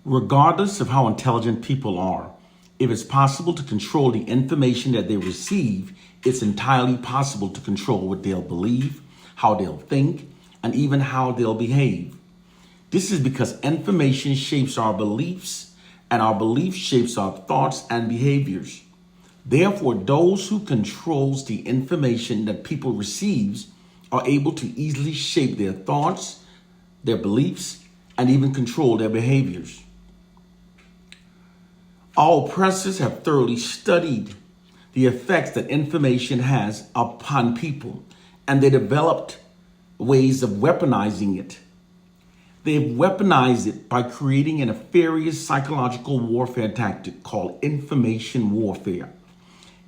Regardless of how intelligent people are, if it's possible to control the information that they receive, it's entirely possible to control what they'll believe, how they'll think, and even how they'll behave. This is because information shapes our beliefs, and our belief shapes our thoughts and behaviors. Therefore, those who controls the information that people receives are able to easily shape their thoughts, their beliefs, and even control their behaviors. Our oppressors have thoroughly studied the effects that information has upon people, and they developed ways of weaponizing it. They've weaponized it by creating a nefarious psychological warfare tactic called information warfare.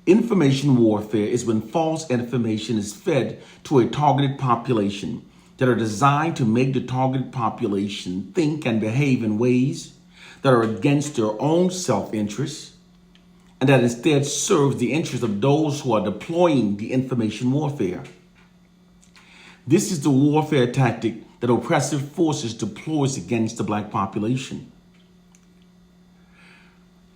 Information warfare is when false information is fed to a targeted population that are designed to make the targeted population think and behave in ways that are against their own self-interest, and that instead serves the interests of those who are deploying the information warfare. This is the warfare tactic that oppressive forces deploys against the Black population.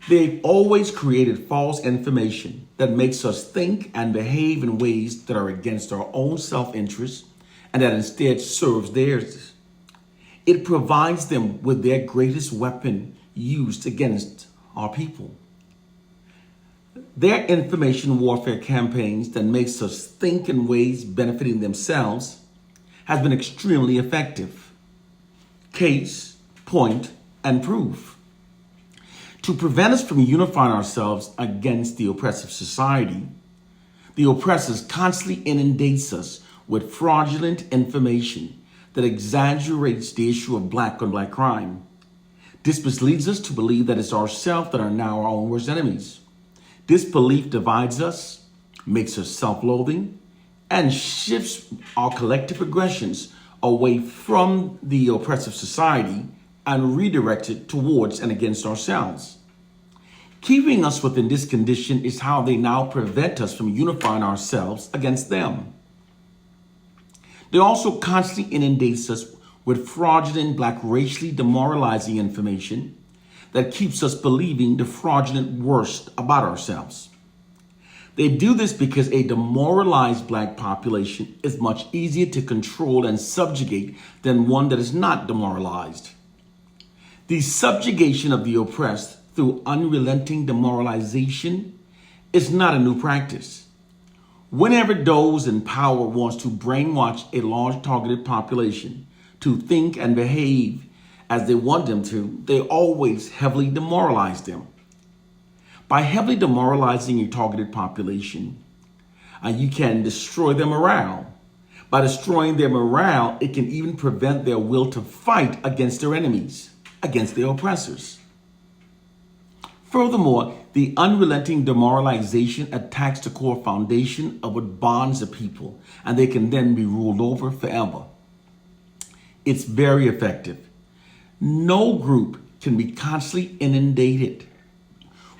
They've always created false information that makes us think and behave in ways that are against our own self-interest and that instead serves theirs. It provides them with their greatest weapon used against our people. Their information warfare campaigns that makes us think in ways benefiting themselves has been extremely effective. Case, point, and proof. To prevent us from unifying ourselves against the oppressive society, the oppressors constantly inundates us with fraudulent information that exaggerates the issue of Black on Black crime. This misleads us to believe that it's ourselves that are now our own worst enemies. This belief divides us, makes us self-loathing, and shifts our collective aggressions away from the oppressive society and redirects it towards and against ourselves. Keeping us within this condition is how they now prevent us from unifying ourselves against them. They also constantly inundates us with fraudulent Black racially demoralizing information that keeps us believing the fraudulent worst about ourselves. They do this because a demoralized Black population is much easier to control and subjugate than one that is not demoralized. The subjugation of the oppressed through unrelenting demoralization is not a new practice. Whenever those in power wants to brainwash a large targeted population to think and behave as they want them to, they always heavily demoralize them. By heavily demoralizing a targeted population, you can destroy their morale. By destroying their morale, it can even prevent their will to fight against their enemies, against their oppressors. Furthermore, the unrelenting demoralization attacks the core foundation of what bonds a people, and they can then be ruled over forever. It's very effective. No group can be constantly inundated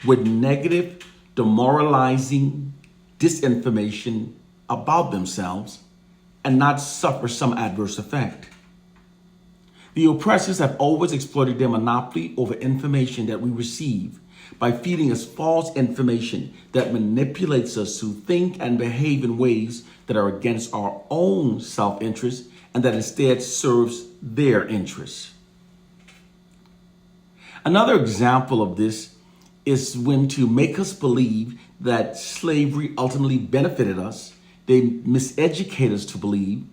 with negative, demoralizing disinformation about themselves and not suffer some adverse effect. The oppressors have always exploited their monopoly over information that we receive by feeding us false information that manipulates us to think and behave in ways that are against our own self-interest and that instead serves their interests. Another example of this is when, to make us believe that slavery ultimately benefited us, they miseducate us to believe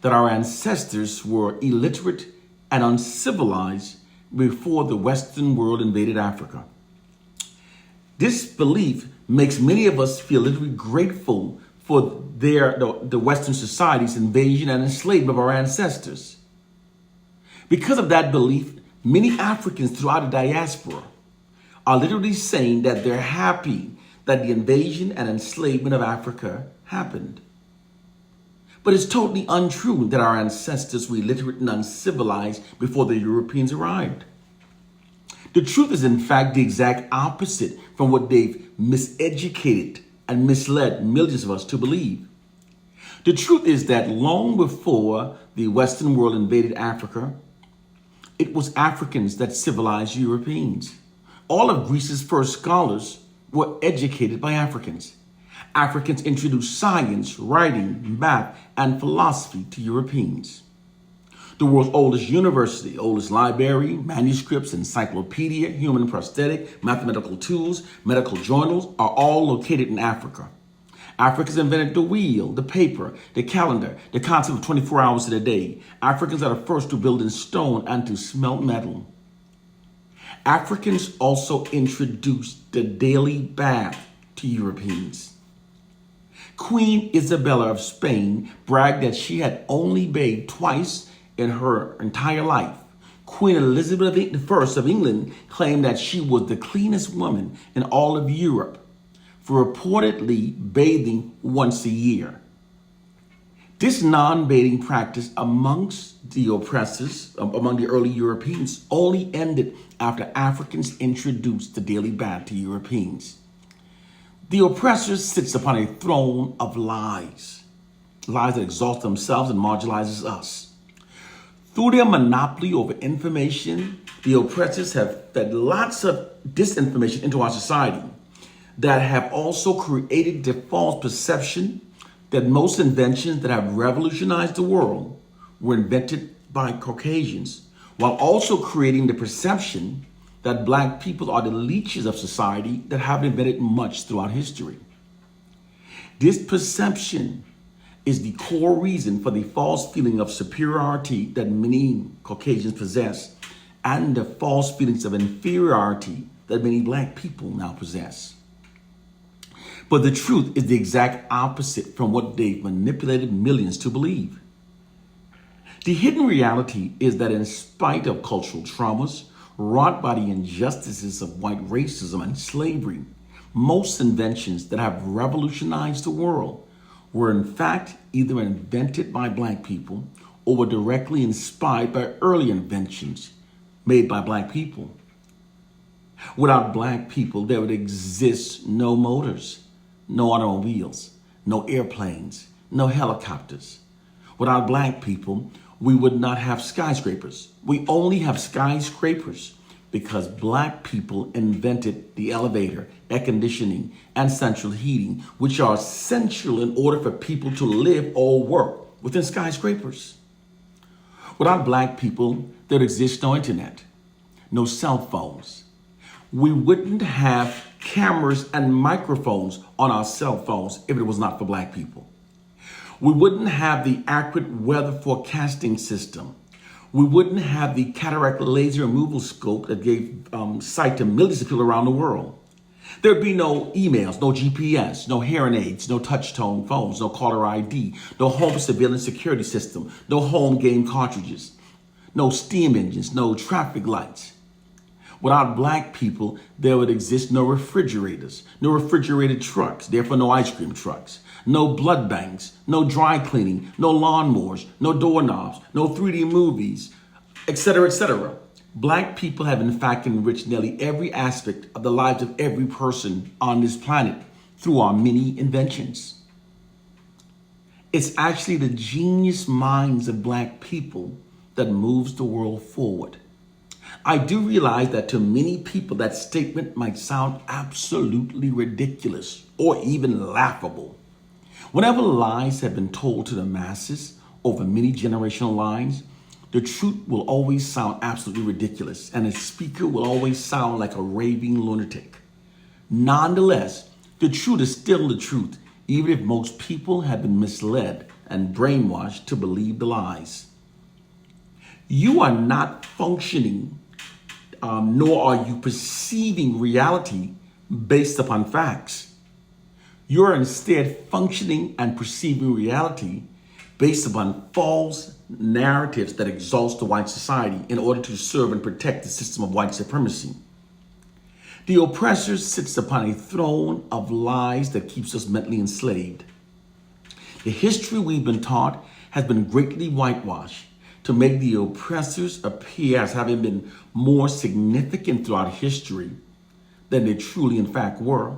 that our ancestors were illiterate and uncivilized before the Western world invaded Africa. This belief makes many of us feel literally grateful for the Western society's invasion and enslavement of our ancestors. Because of that belief, many Africans throughout the diaspora are literally saying that they're happy that the invasion and enslavement of Africa happened. But it's totally untrue that our ancestors were illiterate and uncivilized before the Europeans arrived. The truth is, in fact, the exact opposite from what they've miseducated and misled millions of us to believe. The truth is that long before the Western world invaded Africa, It was Africans that civilized Europeans. All of Greece's first scholars were educated by Africans. Africans introduced science, writing, math, and philosophy to Europeans. The world's oldest university, oldest library, manuscripts, encyclopedia, human prosthetic, mathematical tools, medical journals are all located in Africa. Africans invented the wheel, the paper, the calendar, the concept of 24 hours in a day. Africans are the first to build in stone and to smelt metal. Africans also introduced the daily bath to Europeans. Queen Isabella of Spain bragged that she had only bathed twice in her entire life. Queen Elizabeth I of England claimed that she was the cleanest woman in all of Europe for reportedly bathing once a year. This non-bathing practice amongst the oppressors, among the early Europeans, only ended after Africans introduced the daily bath to Europeans. The oppressor sits upon a throne of lies, lies that exalt themselves and marginalizes us. Through their monopoly over information, the oppressors have fed lots of disinformation into our society that have also created the false perception that most inventions that have revolutionized the world were invented by Caucasians, while also creating the perception that Black people are the leeches of society that have invented much throughout history. This perception is the core reason for the false feeling of superiority that many Caucasians possess and the false feelings of inferiority that many Black people now possess. But the truth is the exact opposite from what they've manipulated millions to believe. The hidden reality is that in spite of cultural traumas wrought by the injustices of white racism and slavery, most inventions that have revolutionized the world were in fact either invented by Black people or were directly inspired by early inventions made by Black people. Without Black people, there would exist no motors, no automobiles, no airplanes, no helicopters. Without Black people, we would not have skyscrapers. We only have skyscrapers because Black people invented the elevator, air conditioning, and central heating, which are essential in order for people to live or work within skyscrapers. Without Black people, there exists no internet, no cell phones. We wouldn't have cameras and microphones on our cell phones if it was not for Black people. We wouldn't have the accurate weather forecasting system. We wouldn't have the cataract laser removal scope that gave sight to millions of people around the world. There'd be no emails, no GPS, no hearing aids, no touch-tone phones, no caller ID, no home surveillance security system, no home game cartridges, no steam engines, no traffic lights. Without Black people, there would exist no refrigerators, no refrigerated trucks, therefore no ice cream trucks, no blood banks, no dry cleaning, no lawnmowers, no doorknobs, no 3D movies, etc., etc. Black people have in fact enriched nearly every aspect of the lives of every person on this planet through our many inventions. It's actually the genius minds of Black people that moves the world forward. I do realize that to many people that statement might sound absolutely ridiculous or even laughable. Whenever lies have been told to the masses over many generational lines, the truth will always sound absolutely ridiculous and its speaker will always sound like a raving lunatic. Nonetheless, the truth is still the truth, even if most people have been misled and brainwashed to believe the lies. You are not functioning, nor are you perceiving reality based upon facts. You are instead functioning and perceiving reality based upon false narratives that exalt the white society in order to serve and protect the system of white supremacy. The oppressor sits upon a throne of lies that keeps us mentally enslaved. The history we've been taught has been greatly whitewashed to make the oppressors appear as having been more significant throughout history than they truly in fact were,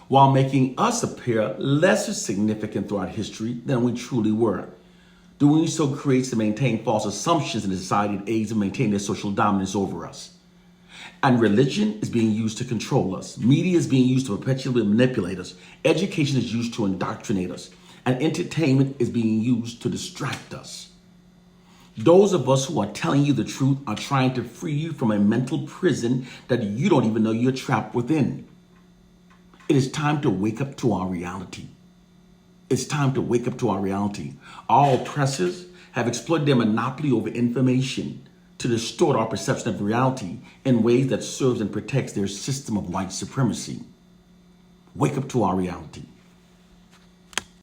while making us appear lesser significant throughout history than we truly were. Doing so creates and maintains false assumptions in the society that aids in maintaining their social dominance over us. And religion is being used to control us. Media is being used to perpetually manipulate us. Education is used to indoctrinate us. And entertainment is being used to distract us. Those of us who are telling you the truth are trying to free you from a mental prison that you don't even know you're trapped within. It is time to wake up to our reality. It's time to wake up to our reality. Our oppressors have exploited their monopoly over information to distort our perception of reality in ways that serves and protects their system of white supremacy. Wake up to our reality.